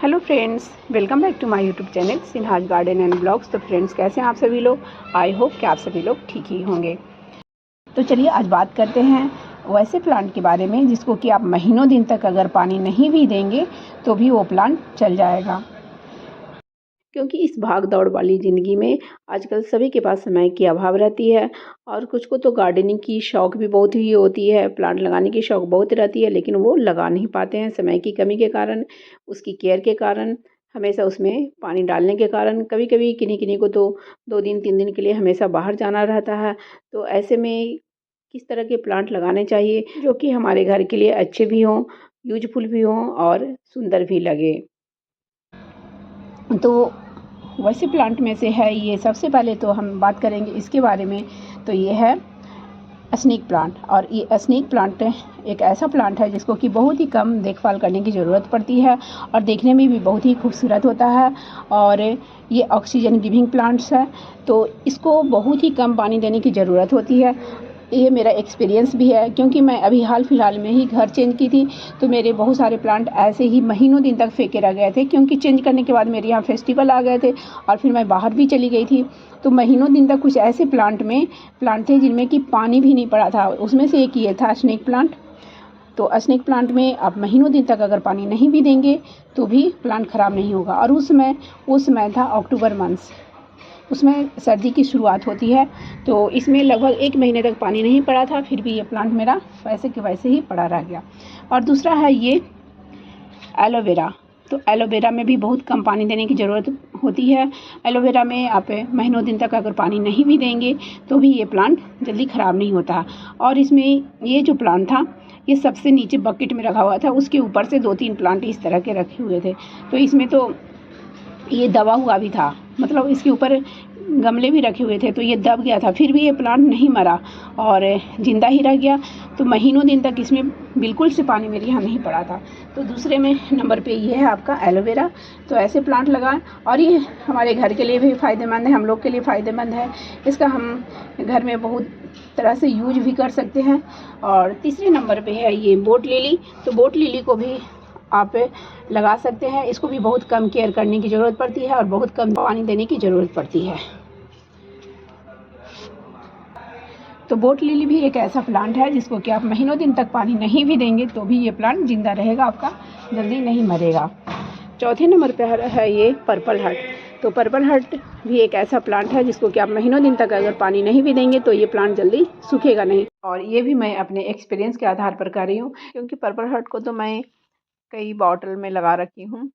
Hello friends, welcome back to my YouTube channel Sinha's garden and blogs. तो friends, कैसे हैं आप सभी लोग? आई होप कि आप सभी लोग ठीक ही होंगे। तो चलिए आज बात करते हैं वैसे प्लांट के बारे में जिसको कि आप महीनों दिन तक अगर पानी नहीं भी देंगे तो भी वो प्लांट चल जाएगा। क्योंकि इस भाग दौड़ वाली ज़िंदगी में आजकल सभी के पास समय की अभाव रहती है और कुछ को तो गार्डनिंग की शौक़ भी बहुत ही होती है, प्लांट लगाने की शौक़ बहुत रहती है, लेकिन वो लगा नहीं पाते हैं समय की कमी के कारण, उसकी केयर के कारण, हमेशा उसमें पानी डालने के कारण। कभी-कभी किन्हीं-किन्हीं को तो 2 दिन 3 दिन के लिए हमेशा बाहर जाना रहता है। तो ऐसे में किस तरह के प्लांट लगाने चाहिए जो कि हमारे घर के लिए अच्छे भी हों, यूज़फुल भी हों और सुंदर भी लगे। तो वैसे प्लांट में से है ये, सबसे पहले तो हम बात करेंगे इसके बारे में। तो ये है स्नेक प्लांट, और ये स्नेक प्लांट एक ऐसा प्लांट है जिसको कि बहुत ही कम देखभाल करने की ज़रूरत पड़ती है और देखने में भी बहुत ही खूबसूरत होता है। और ये ऑक्सीजन गिविंग प्लांट्स है, तो इसको बहुत ही कम पानी देने की ज़रूरत होती है। ये मेरा एक्सपीरियंस भी है, क्योंकि मैं अभी हाल फिलहाल में ही घर चेंज की थी, तो मेरे बहुत सारे प्लांट ऐसे ही महीनों दिन तक फेंके रह गए थे, क्योंकि चेंज करने के बाद मेरे यहाँ फेस्टिवल आ गए थे और फिर मैं बाहर भी चली गई थी। तो महीनों दिन तक कुछ ऐसे प्लांट थे जिनमें कि पानी भी नहीं पड़ा था। उसमें से एक ये था स्नेक प्लांट। तो स्नेक प्लांट में आप महीनों दिन तक अगर पानी नहीं भी देंगे तो भी प्लांट ख़राब नहीं होगा। और उस समय था अक्टूबर मंथ्स, उसमें सर्दी की शुरुआत होती है। तो इसमें लगभग 1 महीने तक पानी नहीं पड़ा था, फिर भी ये प्लांट मेरा वैसे के वैसे ही पड़ा रह गया। और दूसरा है ये एलोवेरा। तो एलोवेरा में भी बहुत कम पानी देने की ज़रूरत होती है। एलोवेरा में आप महीनों दिन तक अगर पानी नहीं भी देंगे तो भी ये प्लांट जल्दी ख़राब नहीं होता। और इसमें ये जो प्लांट था, ये सबसे नीचे बकेट में रखा हुआ था, उसके ऊपर से 2-3 प्लांट इस तरह के रखे हुए थे। तो इसमें तो ये दबा हुआ भी था, मतलब इसके ऊपर गमले भी रखे हुए थे, तो ये दब गया था, फिर भी ये प्लांट नहीं मरा और ज़िंदा ही रह गया। तो महीनों दिन तक इसमें बिल्कुल से पानी मेरे यहाँ नहीं पड़ा था। तो दूसरे में नंबर पे ये है आपका एलोवेरा। तो ऐसे प्लांट लगाएं, और ये हमारे घर के लिए भी फ़ायदेमंद है, हम लोग के लिए फ़ायदेमंद है। इसका हम घर में बहुत तरह से यूज भी कर सकते हैं। और तीसरे नंबर पे है ये बोट लिली। तो बोट लिली को भी आप लगा सकते हैं। इसको भी बहुत कम केयर करने की ज़रूरत पड़ती है और बहुत कम पानी देने की ज़रूरत पड़ती है। तो बोट लिली भी एक ऐसा प्लांट है जिसको कि आप महीनों दिन तक पानी नहीं भी देंगे तो भी ये प्लांट ज़िंदा रहेगा, आपका जल्दी नहीं मरेगा। चौथे नंबर पर है ये पर्पल हार्ट। तो पर्पल हार्ट भी एक ऐसा प्लांट है जिसको कि आप महीनों दिन तक अगर पानी नहीं भी देंगे तो ये प्लांट जल्दी सूखेगा नहीं। और ये भी मैं अपने एक्सपीरियंस के आधार पर कर रही हूँ, क्योंकि पर्पल हार्ट को तो मैं कई बॉटल में लगा रखी हूँ,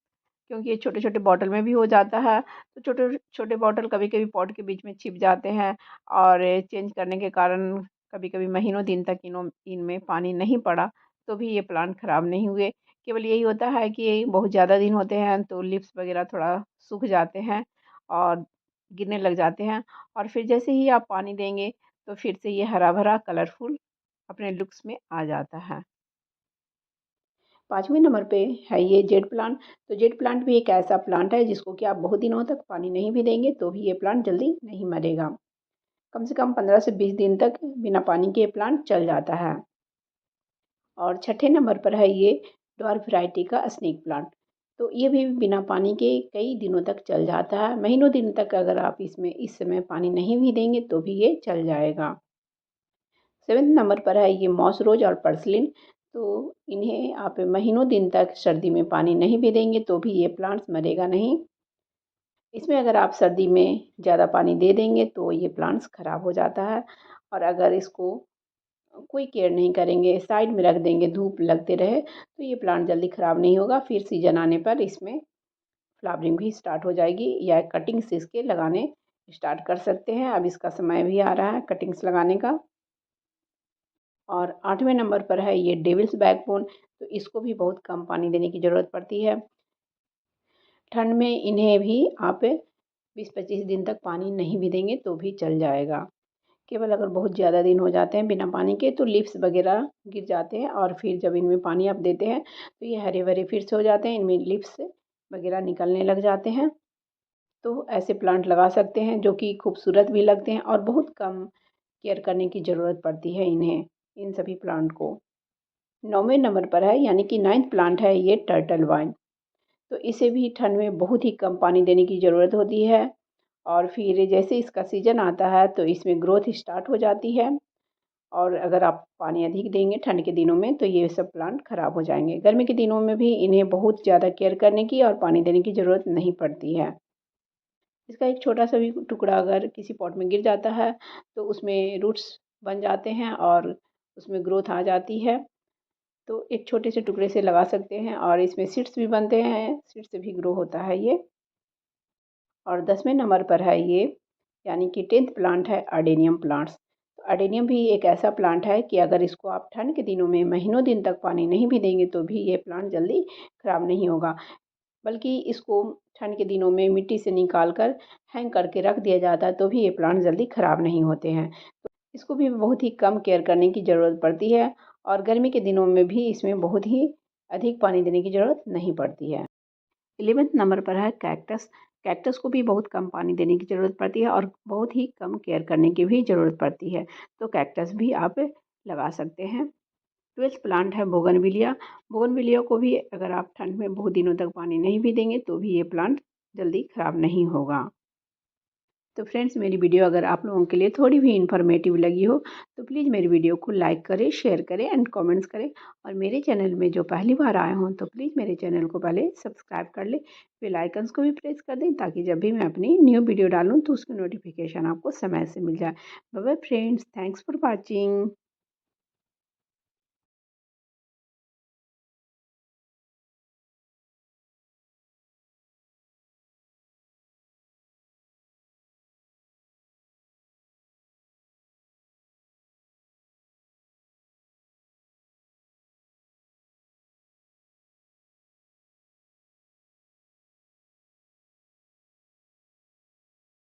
क्योंकि ये छोटे-छोटे बॉटल में भी हो जाता है। तो छोटे-छोटे बॉटल कभी-कभी पॉट के बीच में छिप जाते हैं और चेंज करने के कारण कभी-कभी महीनों दिन तक इनमें पानी नहीं पड़ा, तो भी ये प्लांट ख़राब नहीं हुए। केवल यही होता है कि बहुत ज़्यादा दिन होते हैं तो लीव्स वग़ैरह थोड़ा सूख जाते हैं और गिरने लग जाते हैं, और फिर जैसे ही आप पानी देंगे तो फिर से ये हरा-भरा कलरफुल अपने लुक्स में आ जाता है। 5वें नंबर पे है ये जेड प्लांट। तो जेड प्लांट भी एक ऐसा प्लांट है जिसको कि आप बहुत दिनों तक पानी नहीं भी देंगे तो भी ये प्लांट जल्दी नहीं मरेगा। कम से कम 15 से 20 दिन तक बिना पानी के ये प्लांट चल जाता है। और छठे नंबर पर है ये ड्वार्फ वैरायटी का स्नेक प्लांट। तो ये भी बिना पानी के कई दिनों तक चल जाता है। महीनों दिन तक अगर आप इसमें इस समय पानी नहीं भी देंगे तो भी ये चल जाएगा। 7वें नंबर पर है ये मॉस रोज और पर्सलिन। तो इन्हें आप महीनों दिन तक सर्दी में पानी नहीं भी देंगे तो भी ये प्लांट्स मरेगा नहीं। इसमें अगर आप सर्दी में ज़्यादा पानी दे देंगे तो ये प्लांट्स ख़राब हो जाता है, और अगर इसको कोई केयर नहीं करेंगे, साइड में रख देंगे, धूप लगते रहे, तो ये प्लांट जल्दी ख़राब नहीं होगा। फिर सीजन आने पर इसमें फ्लावरिंग भी स्टार्ट हो जाएगी, या कटिंग से इसके लगाने स्टार्ट कर सकते हैं। अब इसका समय भी आ रहा है कटिंग्स लगाने का। और 8वें नंबर पर है ये डेविल्स बैकबोन। तो इसको भी बहुत कम पानी देने की ज़रूरत पड़ती है। ठंड में इन्हें भी आप 20-25 दिन तक पानी नहीं भी देंगे तो भी चल जाएगा। केवल अगर बहुत ज़्यादा दिन हो जाते हैं बिना पानी के तो लीव्स वगैरह गिर जाते हैं, और फिर जब इनमें पानी आप देते हैं तो ये हरे-भरे फिर से हो जाते हैं, इनमें लीव्स वगैरह निकलने लग जाते हैं। तो ऐसे प्लांट लगा सकते हैं जो कि खूबसूरत भी लगते हैं और बहुत कम केयर करने की ज़रूरत पड़ती है इन्हें, इन सभी प्लांट को। 9वें नंबर पर है, यानी कि 9th प्लांट है ये टर्टल वाइन। तो इसे भी ठंड में बहुत ही कम पानी देने की ज़रूरत होती है। और फिर जैसे इसका सीज़न आता है तो इसमें ग्रोथ स्टार्ट हो जाती है, और अगर आप पानी अधिक देंगे ठंड के दिनों में तो ये सब प्लांट ख़राब हो जाएंगे। गर्मी के दिनों में भी इन्हें बहुत ज़्यादा केयर करने की और पानी देने की ज़रूरत नहीं पड़ती है। इसका एक छोटा सा भी टुकड़ा अगर किसी पॉट में गिर जाता है तो उसमें रूट्स बन जाते हैं और उसमें ग्रोथ आ जाती है। तो एक छोटे से टुकड़े से लगा सकते हैं और इसमें सीड्स भी बनते हैं, सीड्स से भी ग्रो होता है ये। और 10वें नंबर पर है ये, यानी कि 10th प्लांट है अडेनियम प्लांट्स। तो अडेनियम भी एक ऐसा प्लांट है कि अगर इसको आप ठंड के दिनों में महीनों दिन तक पानी नहीं भी देंगे तो भी ये प्लांट जल्दी ख़राब नहीं होगा, बल्कि इसको ठंड के दिनों में मिट्टी से निकाल कर हैंग करके रख दिया जाता है तो भी ये प्लांट जल्दी ख़राब नहीं होते हैं। तो इसको भी बहुत ही कम केयर करने की ज़रूरत पड़ती है, और गर्मी के दिनों में भी इसमें बहुत ही अधिक पानी देने की ज़रूरत नहीं पड़ती है। 11th नंबर पर है कैक्टस। कैक्टस को भी बहुत कम पानी देने की ज़रूरत पड़ती है और बहुत ही कम केयर करने की भी ज़रूरत पड़ती है। तो कैक्टस भी आप लगा सकते हैं। 12th प्लांट है बोगनविलिया। बोगनविलिया को भी अगर आप ठंड में बहुत दिनों तक पानी नहीं भी देंगे तो भी ये प्लांट जल्दी ख़राब नहीं होगा। तो फ्रेंड्स, मेरी वीडियो अगर आप लोगों के लिए थोड़ी भी इन्फॉर्मेटिव लगी हो तो प्लीज़ मेरी वीडियो को लाइक करें, शेयर करें एंड कमेंट्स करें। और मेरे चैनल में जो पहली बार आए हों तो प्लीज़ मेरे चैनल को पहले सब्सक्राइब कर लें, बेल आइकन्स को भी प्रेस कर दें ताकि जब भी मैं अपनी न्यू वीडियो डालूँ तो उसकी नोटिफिकेशन आपको समय से मिल जाए। Bye bye friends, thanks for watching.